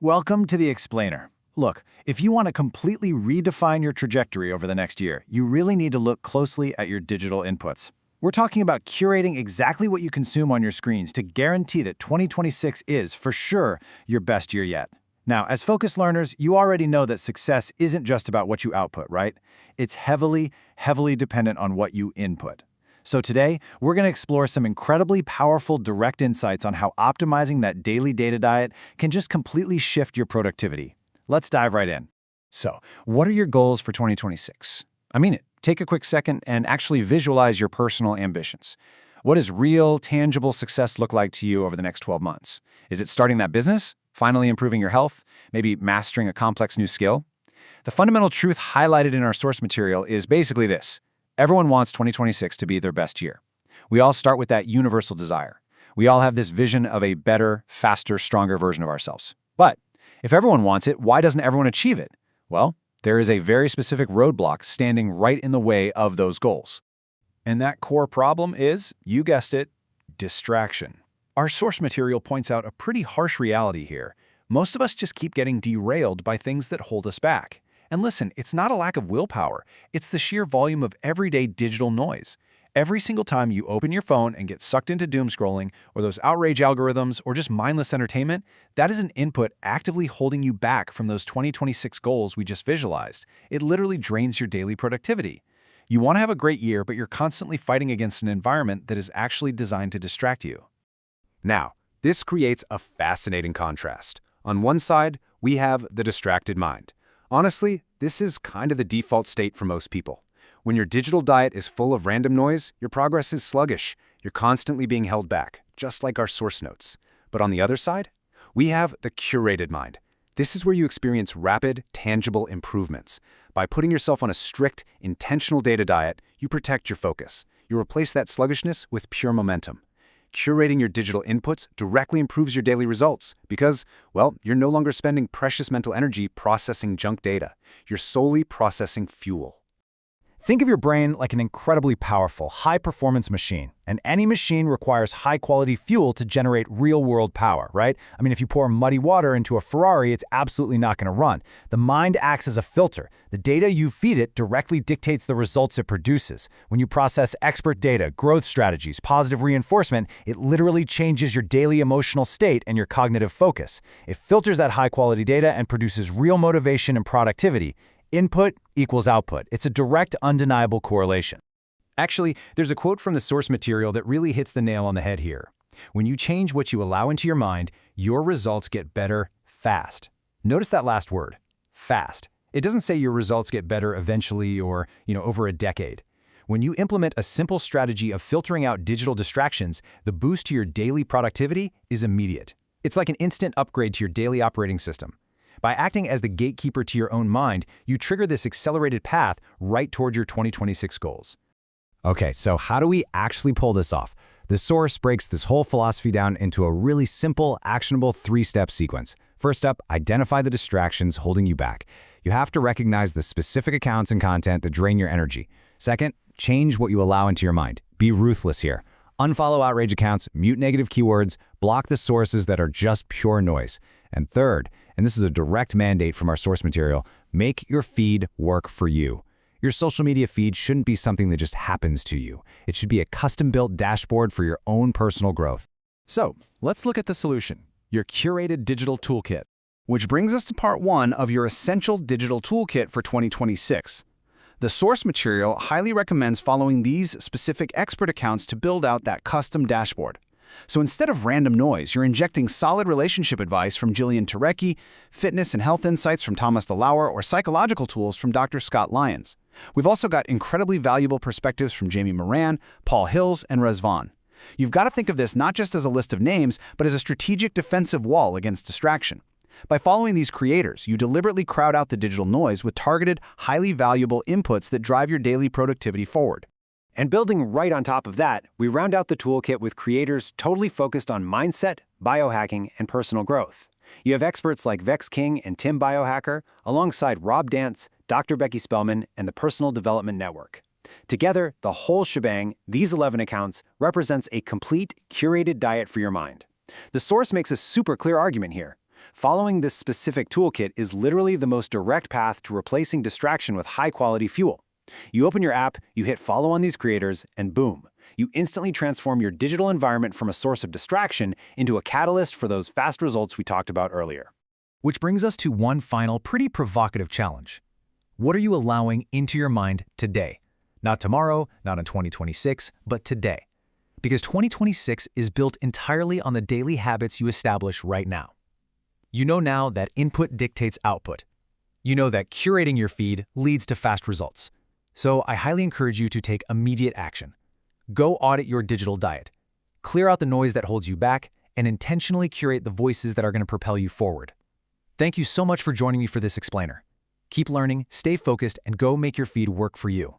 Welcome to The Explainer. Look, if you want to completely redefine your trajectory over the next year, you really need to look closely at your digital inputs. We're talking about curating exactly what you consume on your screens to guarantee that 2026 is, for sure, your best year yet. Now, as focused learners, you already know that success isn't just about what you output, right? It's heavily dependent on what you input. So today, we're going to explore some incredibly powerful direct insights on how optimizing that daily data diet can just completely shift your productivity. Let's dive right in. So, what are your goals for 2026? I mean it. Take a quick second and actually visualize your personal ambitions. What does real, tangible success look like to you over the next 12 months? Is it starting that business? Finally improving your health? Maybe mastering a complex new skill? The fundamental truth highlighted in our source material is basically this. Everyone wants 2026 to be their best year. We all start with that universal desire. We all have this vision of a better, faster, stronger version of ourselves. But if everyone wants it, why doesn't everyone achieve it? Well, there is a very specific roadblock standing right in the way of those goals. And that core problem is, you guessed it, distraction. Our source material points out a pretty harsh reality here. Most of us just keep getting derailed by things that hold us back. And listen, it's not a lack of willpower. It's the sheer volume of everyday digital noise. Every single time you open your phone and get sucked into doom scrolling, or those outrage algorithms, or just mindless entertainment, that is an input actively holding you back from those 2026 goals we just visualized. It literally drains your daily productivity. You want to have a great year, but you're constantly fighting against an environment that is actually designed to distract you. Now, this creates a fascinating contrast. On one side, we have the distracted mind. Honestly, this is kind of the default state for most people. When your digital diet is full of random noise, your progress is sluggish. You're constantly being held back, just like our source notes. But on the other side, we have the curated mind. This is where you experience rapid, tangible improvements. By putting yourself on a strict, intentional data diet, you protect your focus. You replace that sluggishness with pure momentum. Curating your digital inputs directly improves your daily results because, well, you're no longer spending precious mental energy processing junk data. You're solely processing fuel. Think of your brain like an incredibly powerful, high-performance machine. And any machine requires high-quality fuel to generate real-world power, right? I mean, if you pour muddy water into a Ferrari, it's absolutely not going to run. The mind acts as a filter. The data you feed it directly dictates the results it produces. When you process expert data, growth strategies, positive reinforcement, it literally changes your daily emotional state and your cognitive focus. It filters that high-quality data and produces real motivation and productivity. Input equals output. It's a direct, undeniable correlation. Actually, there's a quote from the source material that really hits the nail on the head here. When you change what you allow into your mind, your results get better fast. Notice that last word, fast. It doesn't say your results get better eventually or, over a decade. When you implement a simple strategy of filtering out digital distractions, the boost to your daily productivity is immediate. It's like an instant upgrade to your daily operating system. By acting as the gatekeeper to your own mind, you trigger this accelerated path right toward your 2026 goals. Okay, so how do we actually pull this off? The source breaks this whole philosophy down into a really simple, actionable 3-step sequence. First up, identify the distractions holding you back. You have to recognize the specific accounts and content that drain your energy. Second, change what you allow into your mind. Be ruthless here. Unfollow outrage accounts, mute negative keywords, block the sources that are just pure noise. And third, and this is a direct mandate from our source material, make your feed work for you. Your social media feed shouldn't be something that just happens to you. It should be a custom-built dashboard for your own personal growth. So, let's look at the solution, your curated digital toolkit. Which brings us to part 1 of your essential digital toolkit for 2026. The source material highly recommends following these specific expert accounts to build out that custom dashboard. So instead of random noise, you're injecting solid relationship advice from Jillian Turecki, fitness and health insights from Thomas DeLauer, or psychological tools from Dr. Scott Lyons. We've also got incredibly valuable perspectives from Jamie Moran, Paul Hills, and Rezvan. You've got to think of this not just as a list of names, but as a strategic defensive wall against distraction. By following these creators, you deliberately crowd out the digital noise with targeted, highly valuable inputs that drive your daily productivity forward. And building right on top of that, we round out the toolkit with creators totally focused on mindset, biohacking, and personal growth. You have experts like Vex King and Tim Biohacker, alongside Rob Dance, Dr. Becky Spellman, and the Personal Development Network. Together, the whole shebang, these 11 accounts, represents a complete, curated diet for your mind. The source makes a super clear argument here. Following this specific toolkit is literally the most direct path to replacing distraction with high-quality fuel. You open your app, you hit follow on these creators, and boom, you instantly transform your digital environment from a source of distraction into a catalyst for those fast results we talked about earlier. Which brings us to one final, pretty provocative challenge. What are you allowing into your mind today? Not tomorrow, not in 2026, but today. Because 2026 is built entirely on the daily habits you establish right now. You know now that input dictates output. You know that curating your feed leads to fast results. So I highly encourage you to take immediate action. Go audit your digital diet. Clear out the noise that holds you back and intentionally curate the voices that are going to propel you forward. Thank you so much for joining me for this explainer. Keep learning, stay focused, and go make your feed work for you.